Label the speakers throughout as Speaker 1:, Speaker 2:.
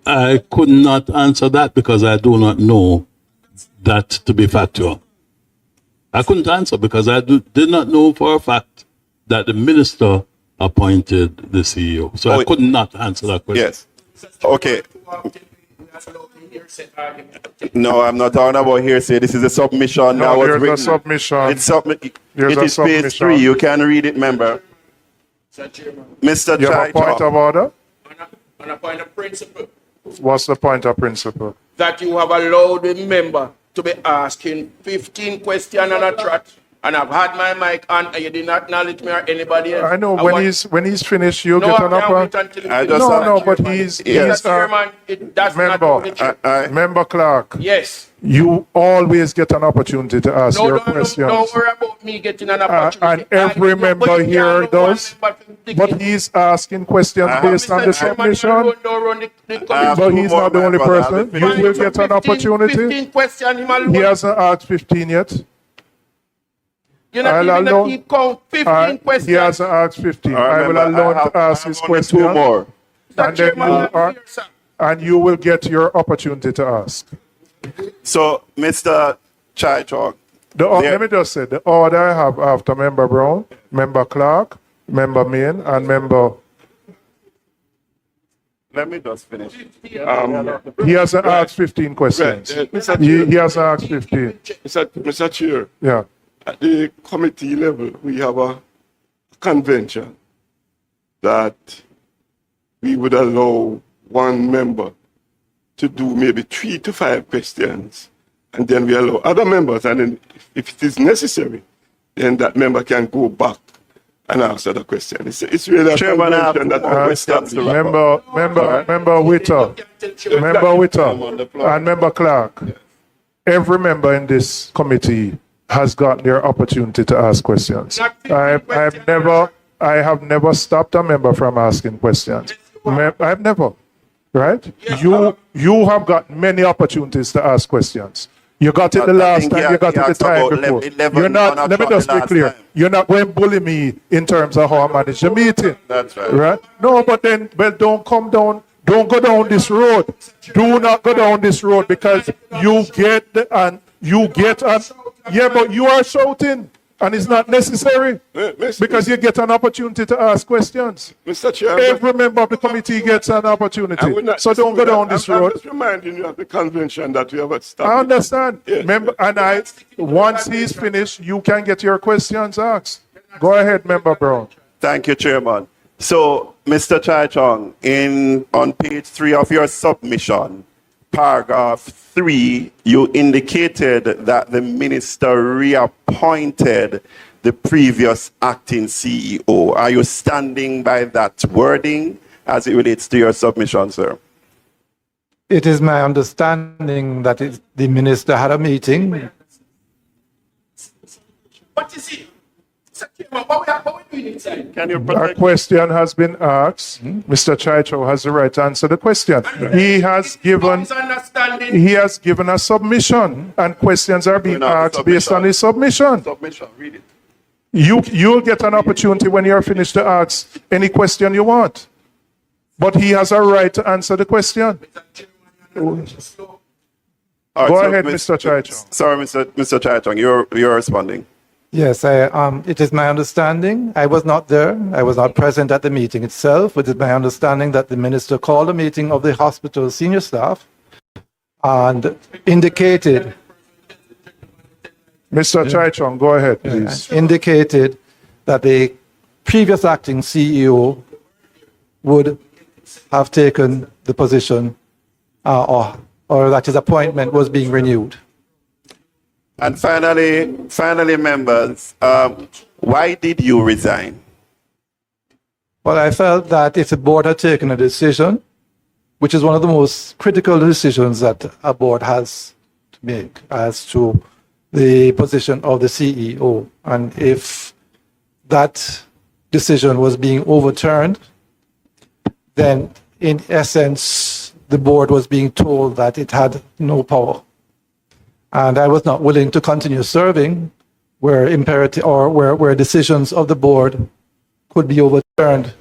Speaker 1: I could not answer that because I do not know that to be factual. I couldn't answer because I did not know for a fact that the minister appointed the CEO. So I could not answer that question.
Speaker 2: Yes. Okay. No, I'm not talking about hearsay. This is a submission that was
Speaker 3: there's
Speaker 2: written.
Speaker 3: a submission.
Speaker 2: It is page 3. You can read it, member. Mr.
Speaker 3: You have a point of order?
Speaker 4: On a point of principle.
Speaker 3: What's the point of principle?
Speaker 4: That you have allowed the member to be asking 15 questions on a trot, and I've had my mic on, and you did not acknowledge me or anybody else.
Speaker 3: I know when he's finished, you'll get an opportunity. But he's member Clarke.
Speaker 4: Yes.
Speaker 3: You always get an opportunity to ask your questions.
Speaker 4: Don't worry about me getting an opportunity.
Speaker 3: And every member here does. But he's asking questions based on the submission. But he's not the only person. You will get an opportunity.
Speaker 4: 15 questions.
Speaker 3: He hasn't asked 15 yet.
Speaker 4: You're not even going to keep count 15 questions.
Speaker 3: He hasn't asked 15. I will allow him to ask his question. 2 more. And you will get your opportunity to ask.
Speaker 2: So, Mr. Chai-Chong.
Speaker 3: Let me just say, the order I have after Member Brown, Member Clarke, Member Main, and Member...
Speaker 2: Let me just finish.
Speaker 3: He hasn't asked 15 questions. He hasn't asked 15.
Speaker 5: Mr. Chair.
Speaker 3: Yeah.
Speaker 5: At the committee level, we have a convention that we would allow one member to do maybe 3 to 5 questions, and then we allow other members, and then if it is necessary, then that member can go back and answer the question. It's really a convention that
Speaker 3: Member Witter, and Member Clarke. Every member in this committee has gotten their opportunity to ask questions. I have never stopped a member from asking questions. I've never. Right? You have got many opportunities to ask questions. You got it the last time, you got it the time before. You're not, let me just be clear, you're not going to bully me in terms of how I manage the meeting.
Speaker 2: That's right.
Speaker 3: Right? No, but then, don't come down, don't go down this road. Do not go down this road because you get, yeah, but you are shouting. And it's not necessary because you get an opportunity to ask questions.
Speaker 5: Mr. Chairman,
Speaker 3: every member of the committee gets an opportunity. So don't go down this road.
Speaker 5: I'm just reminding you of the convention that we have established.
Speaker 3: I understand.
Speaker 5: Yes.
Speaker 3: Once he's finished, you can get your questions asked. Go ahead, Member Brown.
Speaker 2: Thank you, Chairman. So, Mr. Chai-Chong, on page 3 of your submission, paragraph 3, you indicated that the minister reappointed the previous acting CEO. Are you standing by that wording as it relates to your submission, sir?
Speaker 6: It is my understanding that the minister had a meeting.
Speaker 4: What is it? What we doing inside?
Speaker 3: A question has been asked. Mr. Chaicho has the right to answer the question. He has given a submission, and questions are being asked based on his submission.
Speaker 2: Read it.
Speaker 3: You'll get an opportunity when you're finished to ask any question you want. But he has a right to answer the question. Go ahead, Mr. Chaicho.
Speaker 2: Sorry, Mr. Chaicho, you're responding.
Speaker 6: Yes, it is my understanding. I was not there. I was not present at the meeting itself. It is my understanding that the minister called a meeting of the hospital senior staff and indicated...
Speaker 3: Mr. Chaichong, go ahead, please.
Speaker 6: Indicated that the previous acting CEO would have taken the position or that his appointment was being renewed.
Speaker 2: And finally, members, why did you resign?
Speaker 6: Well, I felt that if the board had taken a decision, which is one of the most critical decisions that a board has to make as to the position of the CEO, and if that decision was being overturned, then in essence, the board was being told that it had no power. And I was not willing to continue serving where where decisions of the board could be overturned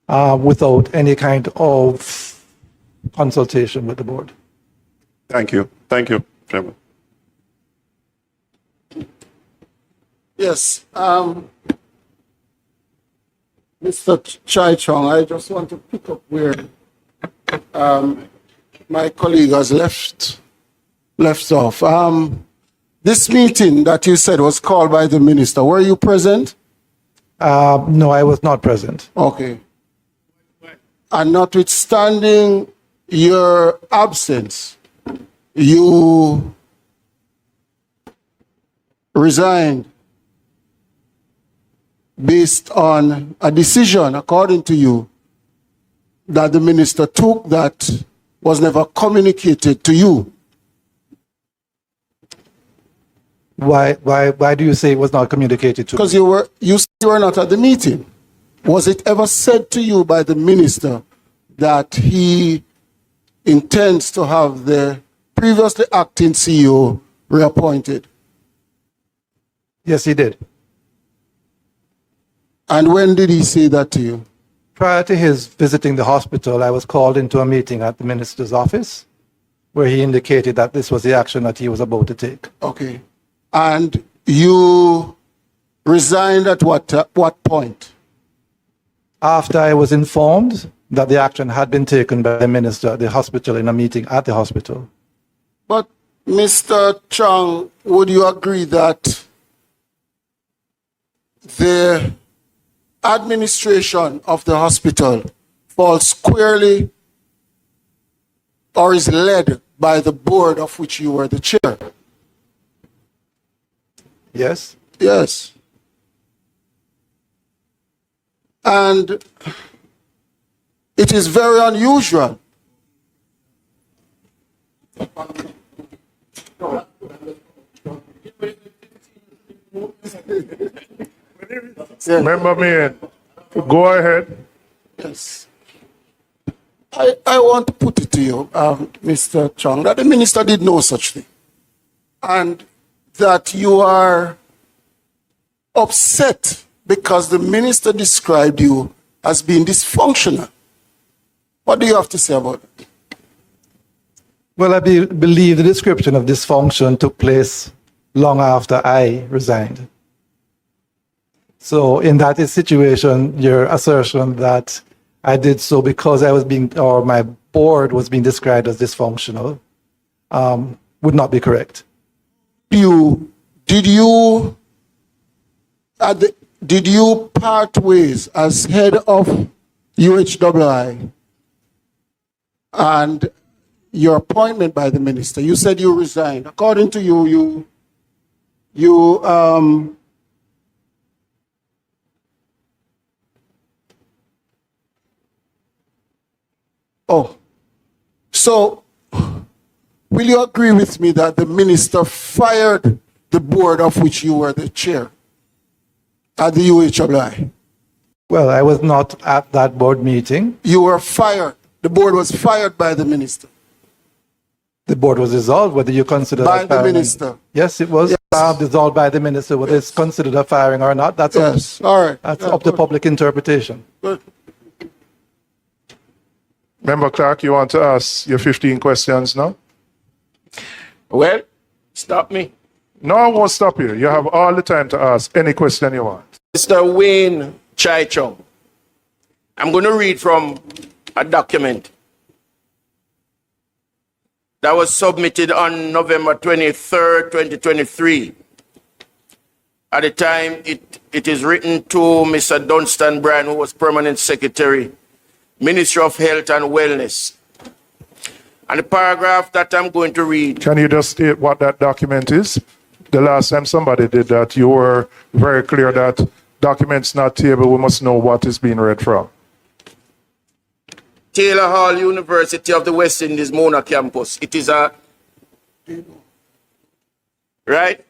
Speaker 6: without any kind of consultation with the board.
Speaker 2: Thank you. Thank you, Chairman.
Speaker 7: Yes. Mr. Chai Chong, I just want to pick up where my colleague has left off. This meeting that you said was called by the minister, were you present?
Speaker 6: No, I was not present.
Speaker 7: Okay. And notwithstanding your absence, you resigned based on a decision, according to you, that the minister took that was never communicated to you.
Speaker 6: Why do you say it was not communicated to me?
Speaker 7: Because you were not at the meeting. Was it ever said to you by the minister that he intends to have the previously acting CEO reappointed?
Speaker 6: Yes, he did.
Speaker 7: And when did he say that to you?
Speaker 6: Prior to his visiting the hospital, I was called into a meeting at the minister's office where he indicated that this was the action that he was about to take.
Speaker 7: Okay. And you resigned at what point?
Speaker 6: After I was informed that the action had been taken by the minister at the hospital in a meeting at the hospital.
Speaker 7: But Mr. Chong, would you agree that the administration of the hospital falls squarely or is led by the board of which you were the chair?
Speaker 6: Yes?
Speaker 7: Yes. And it is very unusual.
Speaker 3: Member Mayor, go ahead.
Speaker 7: Yes. I want to put it to you, Mr. Chong, that the minister did no such thing. And that you are upset because the minister described you as being dysfunctional. What do you have to say about it?
Speaker 6: Well, I believe the description of dysfunction took place long after I resigned. So in that situation, your assertion that I did so because I was or my board was being described as dysfunctional, would not be correct.
Speaker 7: Did you part ways as head of UHII and your appointment by the minister? You said you resigned. According to you, so will you agree with me that the minister fired the board of which you were the chair at the UHII?
Speaker 6: Well, I was not at that board meeting.
Speaker 7: You were fired. The board was fired by the minister.
Speaker 6: The board was dissolved, whether you consider
Speaker 7: By
Speaker 6: that
Speaker 7: the
Speaker 6: firing.
Speaker 7: minister.
Speaker 6: Yes, it was dissolved by the minister, whether it's considered a firing or not. That's
Speaker 7: Yes. All right.
Speaker 6: That's up to public interpretation.
Speaker 7: Good.
Speaker 3: Member Clarke, you want to ask your 15 questions now?
Speaker 4: Well, stop me.
Speaker 3: No, I won't stop you. You have all the time to ask any question you want.
Speaker 4: Mr. Wayne Chai Chong, I'm going to read from a document that was submitted on November 23rd, 2023. At the time, it is written to Mr. Dunstan Bryan, who was Permanent Secretary, Ministry of Health and Wellness. And the paragraph that I'm going to read.
Speaker 3: Can you just state what that document is? The last time somebody did that, you were very clear that documents not tabled, we must know what is being read from.
Speaker 4: Taylor Hall, University of the West Indies, Mona campus. It is a... Right?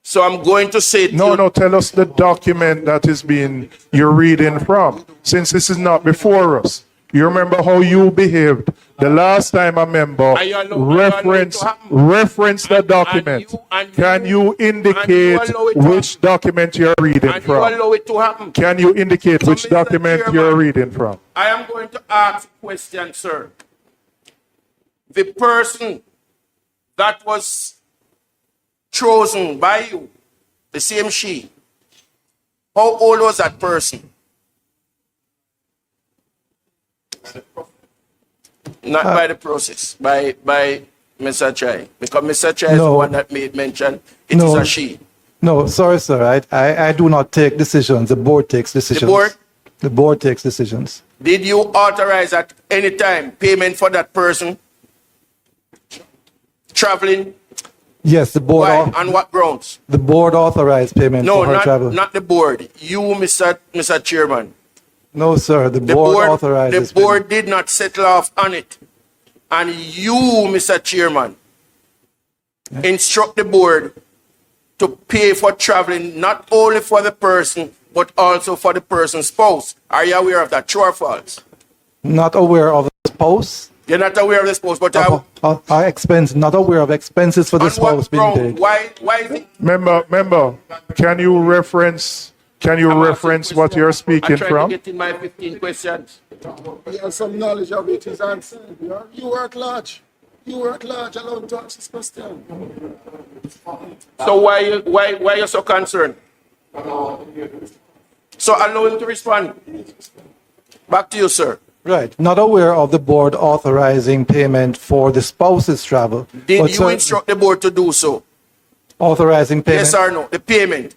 Speaker 4: So I'm going to say...
Speaker 3: No, tell us the document that is you're reading from. Since this is not before us. You remember how you behaved the last time a member reference the document. Can you indicate which document you're reading
Speaker 4: You
Speaker 3: from?
Speaker 4: allow it to happen.
Speaker 3: Can you indicate which
Speaker 4: Mr.
Speaker 3: document
Speaker 4: Chairman,
Speaker 3: you're reading from?
Speaker 4: I am going to ask a question, sir. the person that was chosen by you, the same she, how old was that person? Not by the process, by Mr. Chai. Because Mr. Chai is the
Speaker 6: No.
Speaker 4: one that made mention. It is
Speaker 6: No.
Speaker 4: a she.
Speaker 6: No, sorry, sir. I do not take decisions. The board takes decisions.
Speaker 4: board?
Speaker 6: The board takes decisions.
Speaker 4: Did you authorize at any time payment for that person traveling?
Speaker 6: Yes, the board.
Speaker 4: Why? On what grounds?
Speaker 6: The board authorized payment
Speaker 4: No,
Speaker 6: for her travel.
Speaker 4: not the board. You, Mr. Chairman.
Speaker 6: No, sir. The
Speaker 4: The
Speaker 6: board
Speaker 4: board,
Speaker 6: authorizes.
Speaker 4: the board did not settle off on it. And you, Mr. Chairman, instruct the board to pay for traveling not only for the person, but also for the person's spouse. Are you aware of that? True or false?
Speaker 6: Not aware of the spouse.
Speaker 4: You're not aware of the spouse, but
Speaker 6: Our expense. Not aware of expenses for the
Speaker 4: on
Speaker 6: spouse
Speaker 4: what
Speaker 6: being
Speaker 4: ground?
Speaker 6: paid.
Speaker 4: Why is it?
Speaker 3: Member, can you reference what you're speaking
Speaker 4: I'm trying
Speaker 3: from?
Speaker 4: to get in my 15 questions.
Speaker 7: He has some knowledge of it, he's answered. You work large. You work large, allow him to ask this question.
Speaker 4: So why you so concerned? So allow him to respond. Back to you, sir.
Speaker 6: Right. Not aware of the board authorizing payment for the spouse's travel.
Speaker 4: Did
Speaker 6: But,
Speaker 4: you
Speaker 6: sir,
Speaker 4: instruct the board to do so?
Speaker 6: authorizing payment?
Speaker 4: Yes or no? The payment.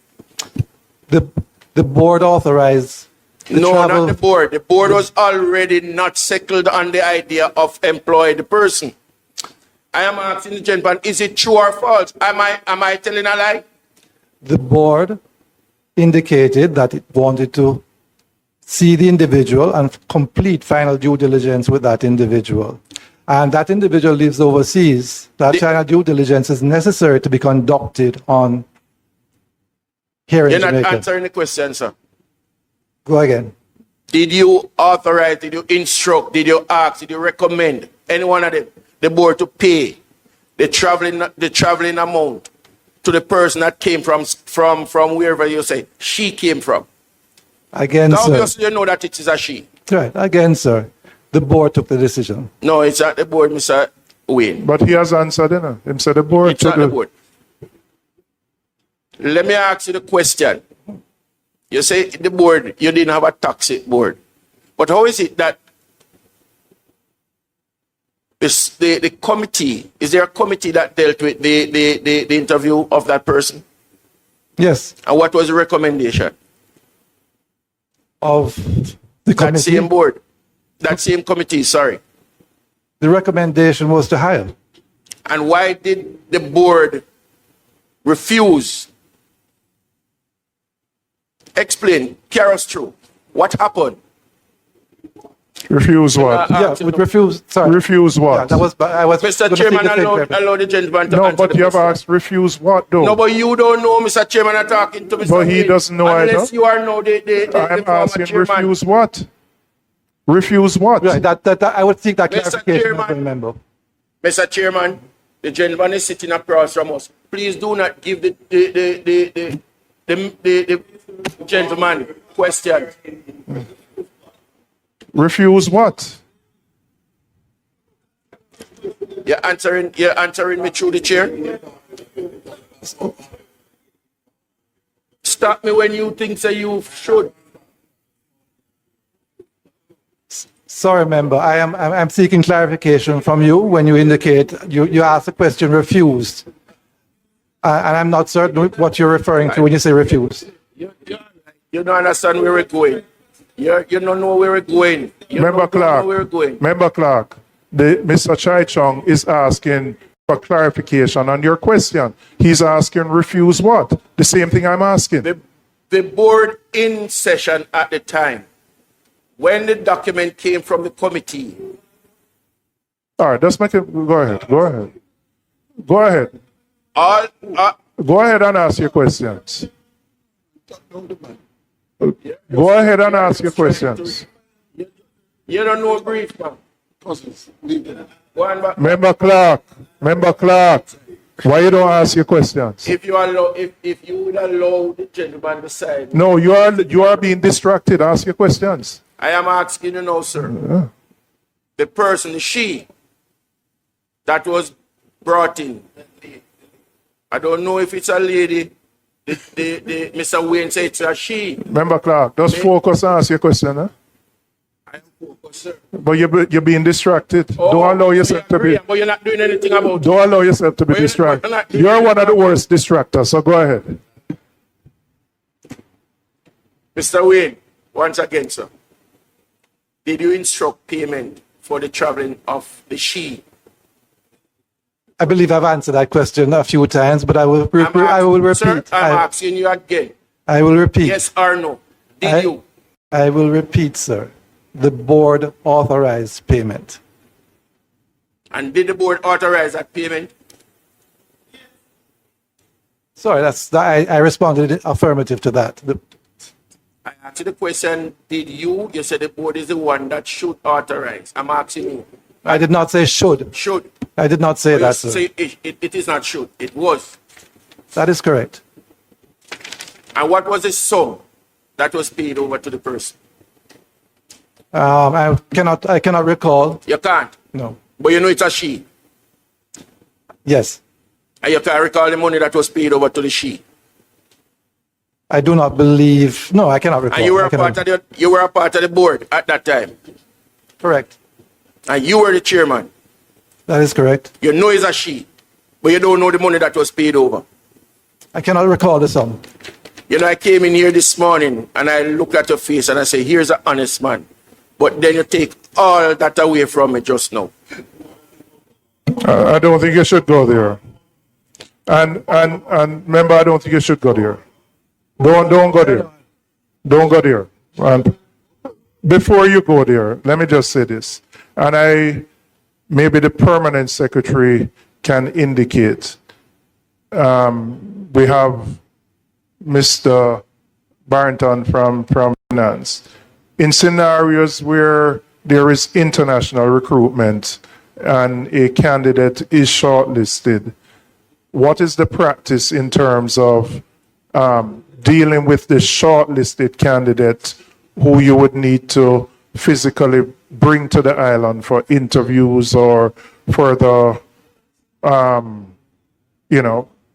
Speaker 6: The board authorized the
Speaker 4: No,
Speaker 6: travel.
Speaker 4: not the board. The board was already not settled on the idea of employ the person. I am asking the gentleman, is it true or false? Am I telling a lie?
Speaker 6: The board indicated that it wanted to see the individual and complete final due diligence with that individual. And that individual lives overseas. That final due diligence is necessary to be conducted on here in
Speaker 4: You're not
Speaker 6: Jamaica.
Speaker 4: answering the question, sir.
Speaker 6: Go again.
Speaker 4: Did you authorize, did you instruct, did you ask, did you recommend any one of the board to pay the traveling amount to the person that came from wherever you say she came from?
Speaker 6: Again,
Speaker 4: Now,
Speaker 6: sir.
Speaker 4: obviously, you know that it is a she.
Speaker 6: Right. Again, sir. The board took the decision.
Speaker 4: No, it's not the board, Mr. Wayne.
Speaker 3: But he has answered, you know. Him said the board
Speaker 4: It's not
Speaker 3: took
Speaker 4: the
Speaker 3: it.
Speaker 4: board. Let me ask you the question. You say the board, you didn't have a taxi board. But how is it that the committee, is there a committee that dealt with the interview of that person?
Speaker 6: Yes.
Speaker 4: And what was the recommendation?
Speaker 6: Of the
Speaker 4: That
Speaker 6: committee.
Speaker 4: same board, that same committee, sorry.
Speaker 6: The recommendation was to hire.
Speaker 4: And why did the board refuse? Explain, carry us through. What happened?
Speaker 3: Refuse what?
Speaker 6: Yeah, with refuse. Sorry.
Speaker 3: Refuse what?
Speaker 6: Yeah, that was. I was.
Speaker 4: Mr.
Speaker 6: gonna
Speaker 4: Chairman,
Speaker 6: take the same purpose.
Speaker 4: allow the gentleman to
Speaker 3: No,
Speaker 4: answer
Speaker 3: but
Speaker 4: the
Speaker 3: you have
Speaker 4: question.
Speaker 3: asked refuse what though?
Speaker 4: No, but you don't know, Mr. Chairman, I'm talking to Mr.
Speaker 3: But he
Speaker 4: Wayne.
Speaker 3: doesn't know either.
Speaker 4: Unless you are now the
Speaker 3: I'm
Speaker 4: former
Speaker 3: asking
Speaker 4: chairman.
Speaker 3: refuse what? Refuse what?
Speaker 6: Right. That I would seek that
Speaker 4: Mr.
Speaker 6: clarification
Speaker 4: Chairman.
Speaker 6: of the member.
Speaker 4: Mr. Chairman, the gentleman is sitting across from us. Please do not give the gentleman questions.
Speaker 3: Refuse what?
Speaker 4: You're answering me through the chair. Stop me when you think that you should.
Speaker 6: Sorry, member. I'm seeking clarification from you when you indicate you asked the question refused, and I'm not certain what you're referring to when you say refused.
Speaker 4: You don't understand where we're going. You don't know where we're going. You
Speaker 3: Member
Speaker 4: don't know
Speaker 3: Clarke.
Speaker 4: where we're going.
Speaker 3: Member Clarke. Mr. Chai Chong is asking for clarification on your question. He's asking refuse what? The same thing I'm asking.
Speaker 4: The board in session at the time, when the document came from the committee,
Speaker 3: All right, let's make it. Go ahead. Go ahead. Go ahead.
Speaker 4: all
Speaker 3: Go ahead and ask your questions. Go ahead and ask your questions.
Speaker 4: you don't know brief, man. Go on back.
Speaker 3: Member Clarke, why you don't ask your questions?
Speaker 4: If you allow, if you would allow the gentleman to decide,
Speaker 3: No, you are being distracted. Ask your questions.
Speaker 4: I am asking you now, sir. The person, she, that was brought in. I don't know if it's a lady. Mr. Wayne said it's a she.
Speaker 3: Member Clarke, just focus and ask your question. Huh?
Speaker 4: I am focused, sir.
Speaker 3: But you're being distracted.
Speaker 4: Oh,
Speaker 3: don't allow yourself to be.
Speaker 4: But you're not doing anything about it.
Speaker 3: Don't allow yourself to be
Speaker 4: But
Speaker 3: distracted.
Speaker 4: you're not doing
Speaker 3: You're one of the
Speaker 4: anything
Speaker 3: worst distractors, so go ahead.
Speaker 4: Mr. Wayne, once again, sir, did you instruct payment for the traveling of the she?
Speaker 6: I believe I've answered that question a few times, but I will repeat.
Speaker 4: Sir, I'm asking you again.
Speaker 6: I will repeat.
Speaker 4: Yes or no? Did you?
Speaker 6: I will repeat, sir. The board authorized payment.
Speaker 4: And did the board authorize that payment?
Speaker 6: Sorry, I responded affirmative to that.
Speaker 4: I asked you the question, did you? You said the board is the one that should authorize. I'm asking you.
Speaker 6: I did not say should.
Speaker 4: Should.
Speaker 6: I did not say that, sir.
Speaker 4: Say it is not should. It was.
Speaker 6: That is correct.
Speaker 4: And what was the sum that was paid over to the person?
Speaker 6: I cannot recall.
Speaker 4: You can't.
Speaker 6: No.
Speaker 4: But you know it's a she.
Speaker 6: Yes.
Speaker 4: And you can't recall the money that was paid over to the she.
Speaker 6: I do not believe. No, I cannot recall.
Speaker 4: And you were a part of the board at that time.
Speaker 6: Correct.
Speaker 4: And you were the chairman.
Speaker 6: That is correct.
Speaker 4: You know it's a she, but you don't know the money that was paid over.
Speaker 6: I cannot recall the sum.
Speaker 4: You know, I came in here this morning and I looked at your face and I say, here's an honest man. But then you take all that away from me just now.
Speaker 3: I don't think you should go there. And remember, I don't think you should go there. Don't go there. Don't go there. And before you go there, let me just say this. And maybe the permanent secretary can indicate. We have Mr. Barrington from Finance. In scenarios where there is international recruitment and a candidate is shortlisted, what is the practice in terms of dealing with the shortlisted candidate who you would need to physically bring to the island for interviews or further,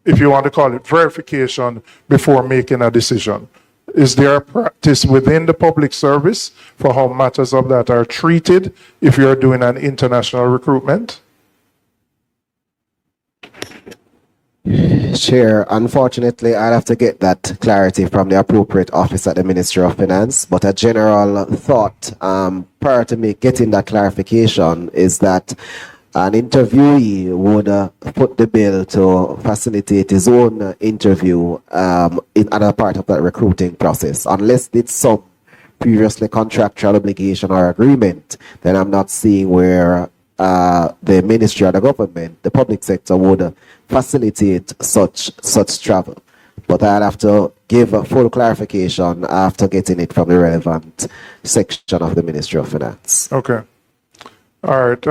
Speaker 3: if you want to call it verification before making a decision? Is there a practice within the public service for how matters of that are treated if you're doing an international recruitment?
Speaker 8: Chair, unfortunately, I'll have to get that clarity from the appropriate office at the Ministry of Finance. But a general thought prior to me getting that clarification is that an interviewee would put the bill to facilitate his own interview in another part of that recruiting process. Unless it's some previously contractual obligation or agreement, then I'm not seeing where the ministry or the government, the public sector, would facilitate such travel. But I'll have to give a full clarification after getting it from the relevant section of the Ministry of Finance.
Speaker 3: Okay. All right.